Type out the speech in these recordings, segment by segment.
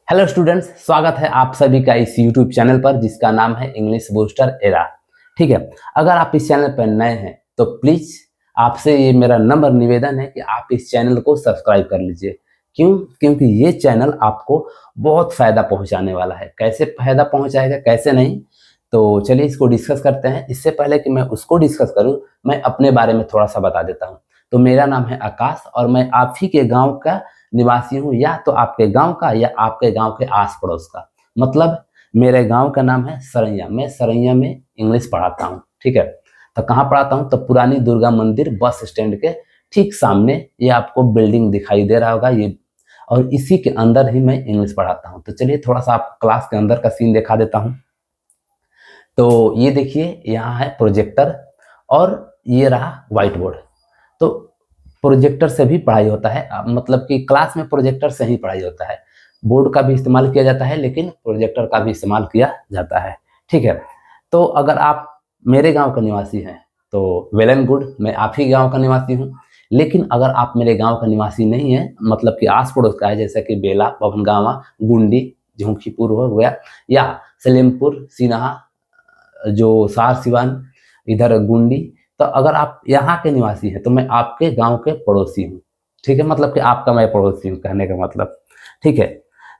Hello students, स्वागत है आप सभी का इस यूट्यूब चैनल पर जिसका नाम है इंग्लिश बूस्टर एरा। ठीक है, अगर आप इस चैनल पर नए हैं तो प्लीज आपसे ये मेरा नंबर निवेदन है कि आप इस चैनल को सब्सक्राइब कर लीजिए। क्यों? क्योंकि ये चैनल आपको बहुत फायदा पहुंचाने वाला है। कैसे फायदा पहुंचाएगा, कैसे नहीं, तो चलिए इसको डिस्कस करते हैं। इससे पहले कि मैं उसको डिस्कस करूं, मैं अपने बारे में थोड़ा सा बता देता हूं। तो मेरा नाम है आकाश और मैं आप ही के गाँव का निवासी हूँ, या तो आपके गांव का या आपके गांव के आस पड़ोस का। मतलब मेरे गांव का नाम है सरैया। मैं सरैया में इंग्लिश पढ़ाता हूँ। ठीक है, तो कहाँ पढ़ाता हूँ? तो पुरानी दुर्गा मंदिर बस स्टैंड के ठीक सामने ये आपको बिल्डिंग दिखाई दे रहा होगा ये, और इसी के अंदर ही मैं इंग्लिश पढ़ाता हूँ। तो चलिए थोड़ा सा आपको क्लास के अंदर का सीन दिखा देता हूँ। तो ये देखिए, यहाँ है प्रोजेक्टर और ये रहा व्हाइट बोर्ड। तो प्रोजेक्टर से भी पढ़ाई होता है, मतलब कि क्लास में प्रोजेक्टर से ही पढ़ाई होता है। बोर्ड का भी इस्तेमाल किया जाता है, लेकिन प्रोजेक्टर का भी इस्तेमाल किया जाता है। ठीक है, तो अगर आप मेरे गांव का निवासी हैं तो वेल एंड गुड, मैं आप ही गांव का निवासी हूं। लेकिन अगर आप मेरे गांव का निवासी नहीं है, मतलब कि आस पड़ोस का है, जैसे कि बेला, पवनगावा, गुंडी, झुंखीपुर हो गया, या सलेमपुर, सिन्हा, जो सार सिवान, इधर गुंडी, तो अगर आप यहाँ के निवासी हैं तो मैं आपके गांव के पड़ोसी हूँ। ठीक है, मतलब कि आपका मैं पड़ोसी हूँ कहने का मतलब। ठीक है,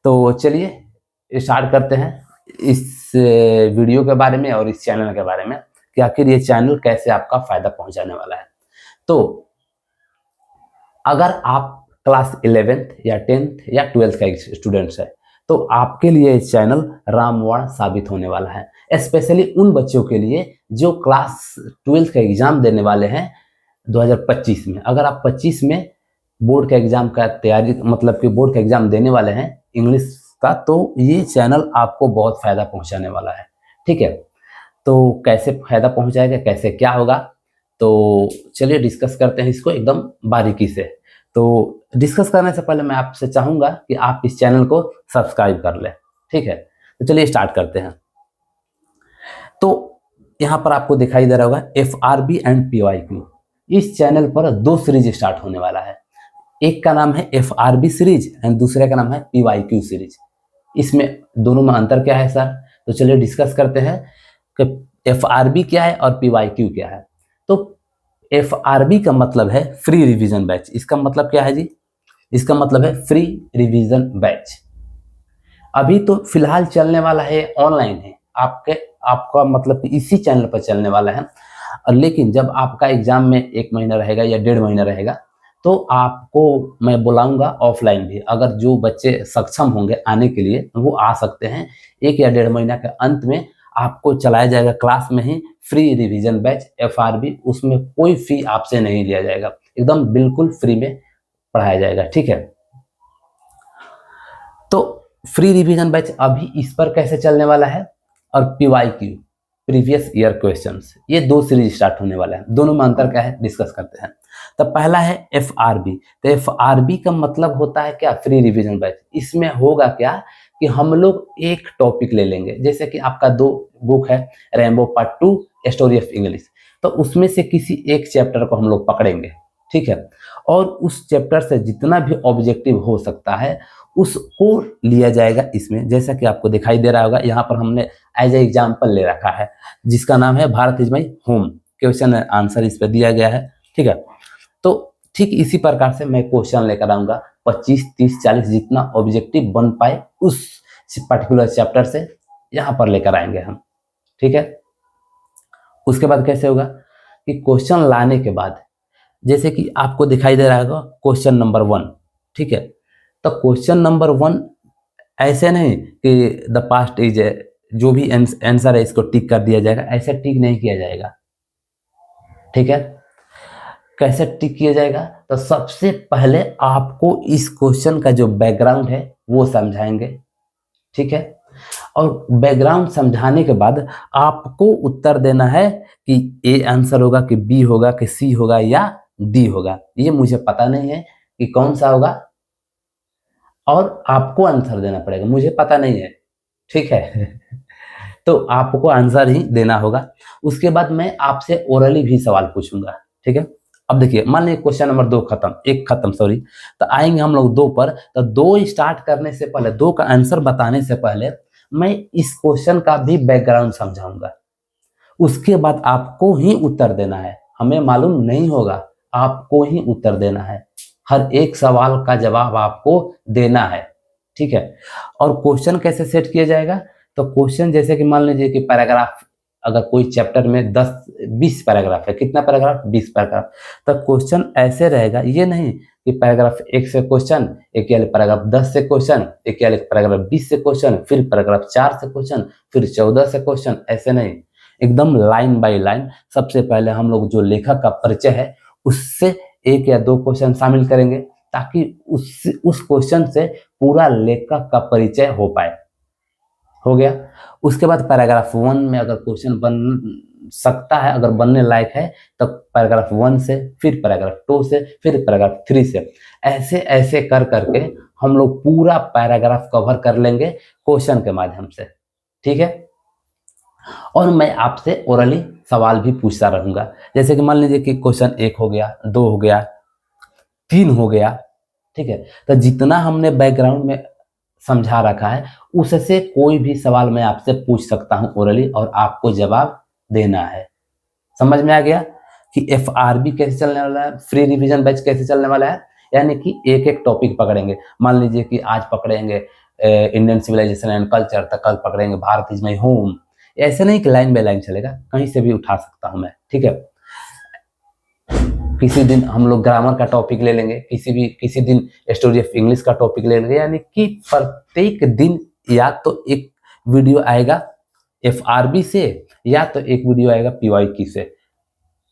तो चलिए स्टार्ट करते हैं इस वीडियो के बारे में और इस चैनल के बारे में कि आखिर ये चैनल कैसे आपका फायदा पहुंचाने वाला है। तो अगर आप क्लास 11th या 10th या 12th का स्टूडेंट्स है तो आपके लिए ये चैनल रामबाण साबित होने वाला है। स्पेशली उन बच्चों के लिए जो क्लास 12th का एग्जाम देने वाले हैं 2025 में। अगर आप 25 में बोर्ड का एग्जाम का तैयारी, मतलब कि बोर्ड का एग्जाम देने वाले हैं इंग्लिश का, तो ये चैनल आपको बहुत फायदा पहुंचाने वाला है। ठीक है, तो कैसे फायदा पहुंचाएगा, कैसे क्या होगा, तो चलिए डिस्कस करते हैं इसको एकदम बारीकी से। तो डिस्कस करने से पहले मैं आपसे चाहूंगा कि आप इस चैनल को सब्सक्राइब कर लें। ठीक है, तो चलिए स्टार्ट करते हैं। तो यहाँ पर आपको दिखाई दे रहा होगा FRB एंड PYQ। इस चैनल पर दो सीरीज स्टार्ट होने वाला है। एक का नाम है FRB सीरीज एंड दूसरे का नाम है PYQ सीरीज। इसमें दोनों में अंतर क्या है सर? तो चलिए डिस्कस करते हैं कि FRB क्या है और PYQ क्या है। तो FRB का मतलब है फ्री रिवीजन बैच। इसका मतलब क्या है जी? इसका मतलब है फ्री रिवीजन बैच। अभी तो फिलहाल चलने वाला है, ऑनलाइन है, आपका मतलब कि इसी चैनल पर चलने वाला है। और लेकिन जब आपका एग्जाम में 1 महीना रहेगा या 1.5 महीना रहेगा तो आपको मैं बुलाऊंगा ऑफलाइन भी। अगर जो बच्चे सक्षम होंगे आने के लिए वो आ सकते हैं। 1 या 1.5 महीना के अंत में आपको चलाया जाएगा क्लास में ही फ्री रिवीजन बैच FRB। उसमें कोई फी आपसे नहीं लिया जाएगा, एकदम बिल्कुल फ्री में पढ़ाया जाएगा। ठीक है, तो फ्री रिवीजन बैच अभी इस पर कैसे चलने वाला है, और PYQ प्रीवियस ईयर क्वेश्चंस, ये दो सीरीज स्टार्ट होने वाला है। दोनों में अंतर क्या है डिस्कस करते हैं। तो पहला है FRB। तो FRB का मतलब होता है क्या? Free revision batch. इसमें होगा क्या कि हम लोग एक टॉपिक ले लेंगे, जैसे कि आपका 2 बुक है, rainbow part 2, story of English. तो उसमें से किसी एक चैप्टर को हम लोग पकड़ेंगे। ठीक है, और उस चैप्टर से जितना भी ऑब्जेक्टिव हो सकता है उसको लिया जाएगा इसमें। जैसा कि आपको दिखाई दे रहा होगा, यहाँ पर हमने एज ए एग्जाम्पल ले रखा है जिसका नाम है Bharat is my home. Question answer इस पर दिया गया है। ठीक है, तो ठीक इसी प्रकार से मैं क्वेश्चन लेकर आऊंगा 25, 30, 40 जितना ऑब्जेक्टिव बन पाए उस पर्टिकुलर चैप्टर से यहाँ पर लेकर आएंगे हम। ठीक है, उसके बाद कैसे होगा कि क्वेश्चन लाने के बाद, जैसे कि आपको दिखाई दे रहा होगा क्वेश्चन नंबर 1। ठीक है, तो क्वेश्चन नंबर 1 ऐसे नहीं कि द पास्ट इज, जो भी आंसर है इसको टिक कर दिया जाएगा, ऐसे टिक नहीं किया जाएगा। ठीक है, कैसे टिक किया जाएगा? तो सबसे पहले आपको इस क्वेश्चन का जो बैकग्राउंड है वो समझाएंगे। ठीक है, और बैकग्राउंड समझाने के बाद आपको उत्तर देना है कि ए आंसर होगा कि बी होगा कि सी होगा या डी होगा। ये मुझे पता नहीं है कि कौन सा होगा, और आपको आंसर देना पड़ेगा, मुझे पता नहीं है। ठीक है तो आपको आंसर ही देना होगा। उसके बाद मैं आपसे ओरली भी सवाल पूछूंगा। ठीक है, अब देखिए, मान लीजिए क्वेश्चन नंबर 2 खत्म, 1 खत्म सॉरी, तो आएंगे हम लोग 2 पर। तो 2 स्टार्ट करने से पहले, 2 का आंसर बताने से पहले मैं इस क्वेश्चन का भी बैकग्राउंड समझाऊंगा। उसके बाद आपको ही उत्तर देना है, हमें मालूम नहीं होगा, आपको ही उत्तर देना है। हर एक सवाल का जवाब आपको देना है, ठीक है। और क्वेश्चन कैसे सेट किया जाएगा? तो क्वेश्चन जैसे कि मान लीजिए कि पैराग्राफ, अगर कोई चैप्टर में 10-20 पैराग्राफ है, कितना पैराग्राफ? 20 पैराग्राफ। तो क्वेश्चन ऐसे रहेगा, ये नहीं कि पैराग्राफ 1 से क्वेश्चन, एक या पैराग्राफ 10 से क्वेश्चन, एक या पैराग्राफ 20 से क्वेश्चन, फिर पैराग्राफ 4 से क्वेश्चन, फिर 14 से क्वेश्चन, ऐसे नहीं, एकदम लाइन बाय लाइन। सबसे पहले हम लोग जो लेखक का परिचय है उससे 1 या 2 क्वेश्चन शामिल करेंगे, ताकि उस क्वेश्चन से पूरा लेखक का परिचय हो पाए। हो गया। उसके बाद पैराग्राफ 1 में अगर क्वेश्चन बन सकता है, अगर बनने लायक है, तो पैराग्राफ 1 से, फिर पैराग्राफ 2 से, फिर पैराग्राफ 3 से, ऐसे ऐसे कर करके हम लोग पूरा पैराग्राफ कवर कर लेंगे क्वेश्चन के माध्यम से, ठीक है। और मैं आपसे ओरली सवाल भी पूछता रहूंगा, जैसे कि मान लीजिए कि क्वेश्चन 1 हो गया, 2 हो गया, 3 हो गया, ठीक है। तो जितना हमने बैकग्राउंड में समझा रखा है, उससे कोई भी सवाल मैं आपसे पूछ सकता हूं ओरली, और आपको जवाब देना है। समझ में आ गया कि FRB कैसे चलने वाला है, फ्री रिवीजन बैच कैसे चलने वाला है। यानी कि एक एक टॉपिक पकड़ेंगे। मान लीजिए कि आज पकड़ेंगे इंडियन सिविलाइजेशन एंड कल्चर, तो कल पकड़ेंगे भारत इज माई होम। ऐसे नहीं कि लाइन बाय लाइन चलेगा, कहीं से भी उठा सकता हूं मैं, ठीक है। किसी दिन हम लोग ग्रामर का टॉपिक ले लेंगे, किसी दिन स्टोरी ऑफ इंग्लिश का टॉपिक ले लेंगे। यानी कि प्रत्येक दिन या तो एक वीडियो आएगा FRB से, या तो एक वीडियो आएगा PYQ से।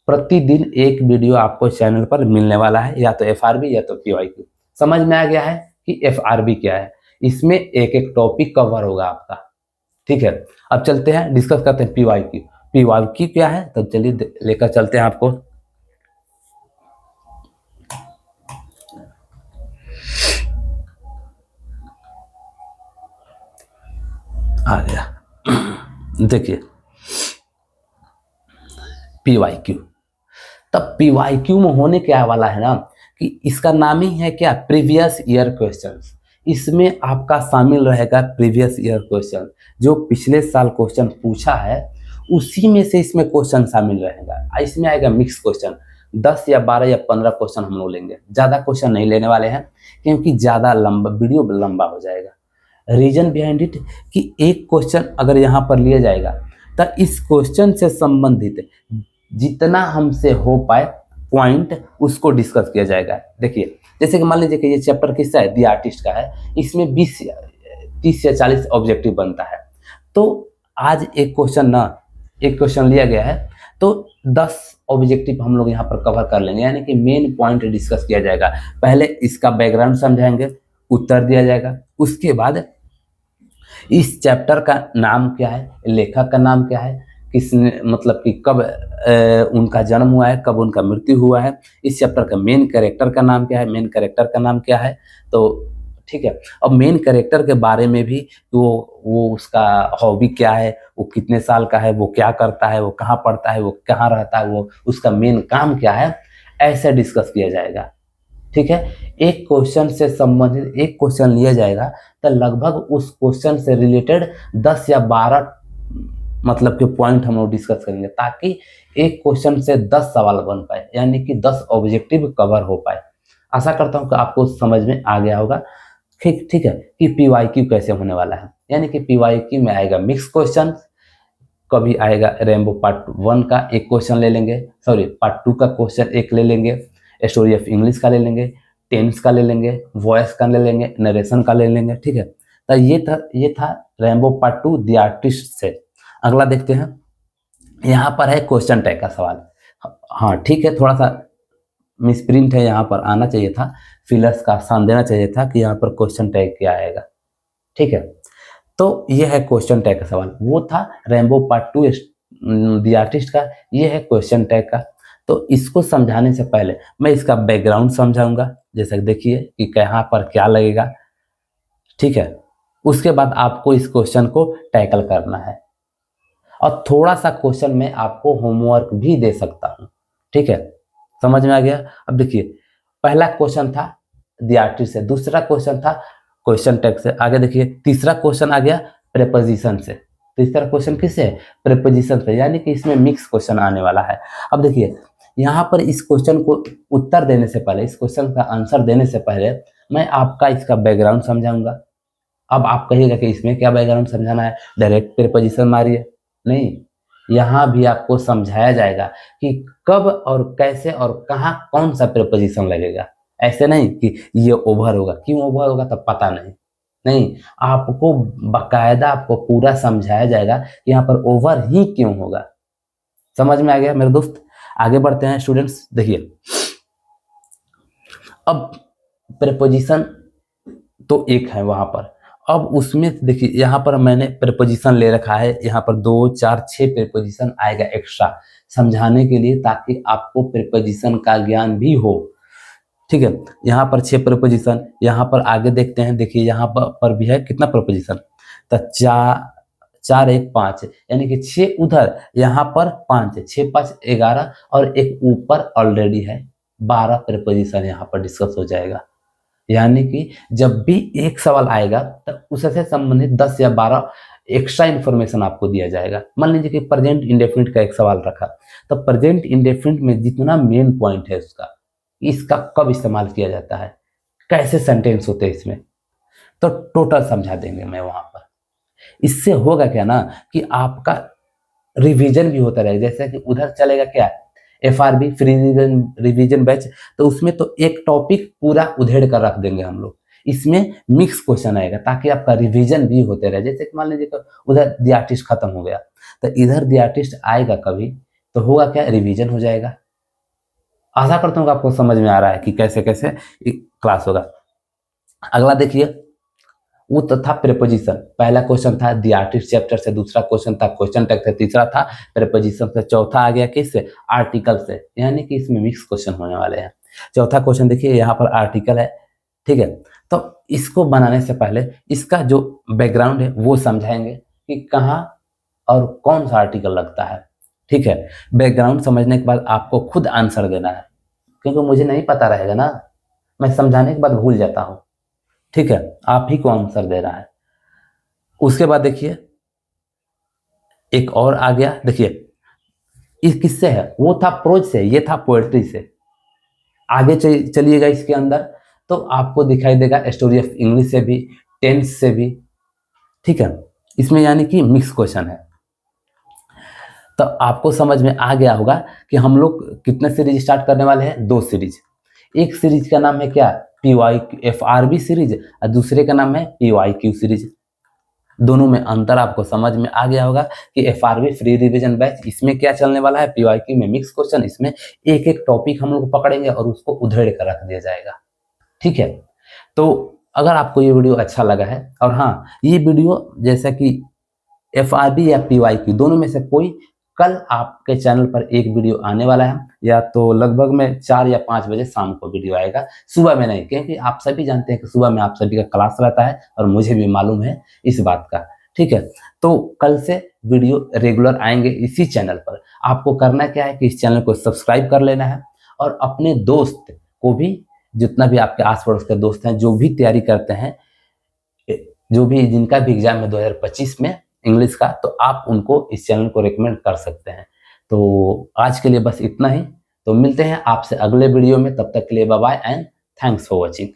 प्रतिदिन एक वीडियो आपको चैनल पर मिलने वाला है, या तो FRB या तो PYQ। समझ में आ गया है कि FRB क्या है? इसमें एक एक टॉपिक कवर होगा आपका, ठीक है। अब चलते हैं, डिस्कस करते हैं PYQ। PYQ क्या है? तो चलिए लेकर चलते हैं आपको। आ गया, देखिए PYQ। तब PYQ में होने क्या वाला है ना, कि इसका नाम ही है क्या, प्रीवियस ईयर क्वेश्चंस। इसमें आपका शामिल रहेगा प्रीवियस ईयर क्वेश्चन, जो पिछले साल क्वेश्चन पूछा है उसी में से इसमें क्वेश्चन शामिल रहेगा। इसमें आएगा मिक्स क्वेश्चन, 10 या 12 या 15 क्वेश्चन हम लोग लेंगे, ज़्यादा क्वेश्चन नहीं लेने वाले हैं, क्योंकि ज़्यादा लंबा वीडियो लंबा हो जाएगा। रीजन बिहाइंड इट कि एक क्वेश्चन अगर यहाँ पर लिया जाएगा, तो इस क्वेश्चन से संबंधित जितना हमसे हो पाए पॉइंट उसको डिस्कस किया जाएगा। देखिए, जैसे कि मान लीजिए कि ये चैप्टर किसका है, द आर्टिस्ट का है, इसमें 30 या 40 ऑब्जेक्टिव बनता है। तो आज एक क्वेश्चन लिया गया है, तो 10 ऑब्जेक्टिव हम लोग यहाँ पर कवर कर लेंगे। यानी कि मेन पॉइंट डिस्कस किया जाएगा। पहले इसका बैकग्राउंड समझाएंगे, उत्तर दिया जाएगा। उसके बाद इस चैप्टर का नाम क्या है, लेखक का नाम क्या है, किसने, मतलब कि कब उनका जन्म हुआ है, कब उनका मृत्यु हुआ है, इस चैप्टर का मेन कैरेक्टर का नाम क्या है, मेन कैरेक्टर का नाम क्या है, तो ठीक है। अब मेन कैरेक्टर के बारे में भी, वो उसका हॉबी क्या है, वो कितने साल का है, वो क्या करता है, वो कहाँ पढ़ता है, वो कहाँ रहता है, वो उसका मेन काम क्या है, ऐसे डिस्कस किया जाएगा, ठीक है। एक क्वेश्चन से संबंधित एक क्वेश्चन लिया जाएगा, तो लगभग उस क्वेश्चन से रिलेटेड 10 या 12 मतलब के पॉइंट हम लोग डिस्कस करेंगे, ताकि एक क्वेश्चन से 10 सवाल बन पाए, यानी कि 10 ऑब्जेक्टिव कवर हो पाए। आशा करता हूं कि आपको समझ में आ गया होगा, ठीक है, कि PYQ कैसे होने वाला है। यानी कि PYQ में आएगा मिक्स क्वेश्चन, कभी आएगा रेनबो पार्ट 1 का एक क्वेश्चन ले लेंगे, सॉरी पार्ट 2 का क्वेश्चन एक ले लेंगे, स्टोरी ऑफ इंग्लिश का ले लेंगे, टेंस का ले लेंगे, वॉइस का ले लेंगे, नरेशन का ले लेंगे, ठीक है। तो ये था रेनबो पार्ट 2 द आर्टिस्ट से। अगला देखते हैं, यहाँ पर है क्वेश्चन टैग का सवाल। हाँ ठीक है, थोड़ा सा मिसप्रिंट है, यहाँ पर आना चाहिए था, फिलर्स का स्थान देना चाहिए था कि यहाँ पर क्वेश्चन टैग क्या आएगा, ठीक है। तो ये है क्वेश्चन टैग का सवाल, वो था रेनबो पार्ट 2 द आर्टिस्ट का, ये है क्वेश्चन टैग का। तो इसको समझाने से पहले मैं इसका बैकग्राउंड समझाऊंगा, जैसे देखिए कि कहाँ पर क्या लगेगा, ठीक है। उसके बाद आपको इस क्वेश्चन को टैकल करना है, और थोड़ा सा क्वेश्चन में आपको होमवर्क भी दे सकता हूं, ठीक है। समझ में आ गया। अब देखिए पहला क्वेश्चन था द आर्टिस्ट से, दूसरा क्वेश्चन था क्वेश्चन टैग से, आगे देखिए तीसरा क्वेश्चन आ गया प्रेपोजिशन से। तीसरा क्वेश्चन किससे? प्रेपोजिशन से, यानी कि इसमें मिक्स क्वेश्चन आने वाला है। अब देखिए यहाँ पर इस क्वेश्चन को उत्तर देने से पहले, इस क्वेश्चन का आंसर देने से पहले मैं आपका इसका बैकग्राउंड समझाऊंगा। अब आप कहिएगा कि इसमें क्या बैकग्राउंड समझाना है, डायरेक्ट प्रेपोजिशन मारिए, नहीं, यहाँ भी आपको समझाया जाएगा कि कब और कैसे और कहाँ कौन सा प्रेपोजिशन लगेगा। ऐसे नहीं कि ये ओवर होगा, क्यों ओवर होगा तब पता नहीं, नहीं, आपको बकायदा आपको पूरा समझाया जाएगा कि यहाँ पर ओवर ही क्यों होगा। समझ में आ गया मेरे दोस्त? आगे बढ़ते हैं स्टूडेंट्स। देखिए अब प्रेपोजिशन तो एक है वहां पर, अब उसमें देखिए यहाँ पर मैंने प्रेपोजिशन ले रखा है, यहाँ पर 2 4 6 प्रेपोजिशन आएगा एक्स्ट्रा समझाने के लिए, ताकि आपको प्रेपोजिशन का ज्ञान भी हो। ठीक है, यहाँ पर 6 प्रेपोजिशन, यहाँ पर आगे देखते हैं, देखिए यहाँ पर भी है कितना प्रेपोजिशन, तो 4 1 5, यानी कि 6 उधर, यहाँ पर 5, 6 5 11 और एक ऊपर ऑलरेडी है, 12 प्रेपोजिशन यहाँ पर डिस्कस हो जाएगा। यानी कि जब भी एक सवाल आएगा तब उससे संबंधित 10 या 12 एक्स्ट्रा इन्फॉर्मेशन आपको दिया जाएगा। मान लीजिए कि प्रेजेंट इंडेफिनिट का एक सवाल रखा, तो प्रेजेंट इंडेफिनिट में जितना मेन पॉइंट है उसका, इसका कब इस्तेमाल किया जाता है, कैसे सेंटेंस होते हैं इसमें, तो टोटल समझा देंगे मैं वहां पर। इससे होगा क्या ना कि आपका रिवीजन भी होता रहेगा। जैसे कि उधर चलेगा क्या, FRB फ्री रिवीजन बैच, तो उसमें तो एक टॉपिक पूरा उधेड़ कर रख देंगे हम लोग, इसमें मिक्स क्वेश्चन आएगा ताकि आपका रिवीजन भी होते रहे। जैसे कि मान लीजिए कि उधर द आर्टिस्ट खत्म हो गया, तो इधर द आर्टिस्ट आएगा कभी, तो होगा क्या, रिवीजन हो जाएगा। आशा करता हूँ कि आपको समझ में आ रहा है कि कैसे कैसे क्लास होगा। अगला देखिए, वो तो था प्रेपोजिशन, पहला क्वेश्चन था द आर्टिस्ट चैप्टर से, दूसरा क्वेश्चन था क्वेश्चन टैग से, तीसरा था प्रेपोजिशन से, चौथा आ गया किससे, आर्टिकल से, यानी कि इसमें मिक्स क्वेश्चन होने वाले हैं। चौथा क्वेश्चन देखिए यहाँ पर आर्टिकल है, ठीक है, तो इसको बनाने से पहले इसका जो बैकग्राउंड है वो समझाएंगे कि कहाँ और कौन सा आर्टिकल लगता है। ठीक है, बैकग्राउंड समझने के बाद आपको खुद आंसर देना है, क्योंकि मुझे नहीं पता रहेगा ना, मैं समझाने के बाद भूल जाता हूँ। ठीक है, आप ही को आंसर दे रहा है। उसके बाद देखिए एक और आ गया, देखिए इस किससे है, वो था प्रोज से, ये था पोएट्री से। आगे चलिएगा इसके अंदर तो आपको दिखाई देगा स्टोरी ऑफ इंग्लिश से भी, टेंस से भी। ठीक है, इसमें यानी कि मिक्स क्वेश्चन है। तो आपको समझ में आ गया होगा कि हम लोग कितने सीरीज स्टार्ट करने वाले हैं, 2 सीरीज। एक सीरीज का नाम है क्या, FRB सीरीज, और दूसरे का नाम है PYQ सीरीज। दोनों में अंतर आपको समझ में आ गया होगा कि FRB फ्री रिवीजन बैच, इसमें क्या चलने वाला है, PYQ में मिक्स क्वेश्चन, इसमें एक एक टॉपिक हम लोग पकड़ेंगे और उसको उधेड़ कर रख दिया जाएगा। ठीक है, तो अगर आपको ये वीडियो अच्छा लगा है, और हाँ ये वीडियो जैसा कि FRB या PYQ दोनों में से कोई, कल आपके चैनल पर एक वीडियो आने वाला है, या तो लगभग में 4 या 5 बजे शाम को वीडियो आएगा, सुबह में नहीं, क्योंकि आप सभी जानते हैं कि सुबह में आप सभी का क्लास रहता है और मुझे भी मालूम है इस बात का। ठीक है, तो कल से वीडियो रेगुलर आएंगे इसी चैनल पर। आपको करना क्या है कि इस चैनल को सब्सक्राइब कर लेना है, और अपने दोस्त को भी, जितना भी आपके आस पड़ोस के दोस्त हैं जो भी तैयारी करते हैं, जो भी जिनका भी एग्जाम है 2025 में इंग्लिश का, तो आप उनको इस चैनल को रेकमेंड कर सकते हैं। तो आज के लिए बस इतना ही, तो मिलते हैं आपसे अगले वीडियो में, तब तक के लिए bye bye and thanks for watching.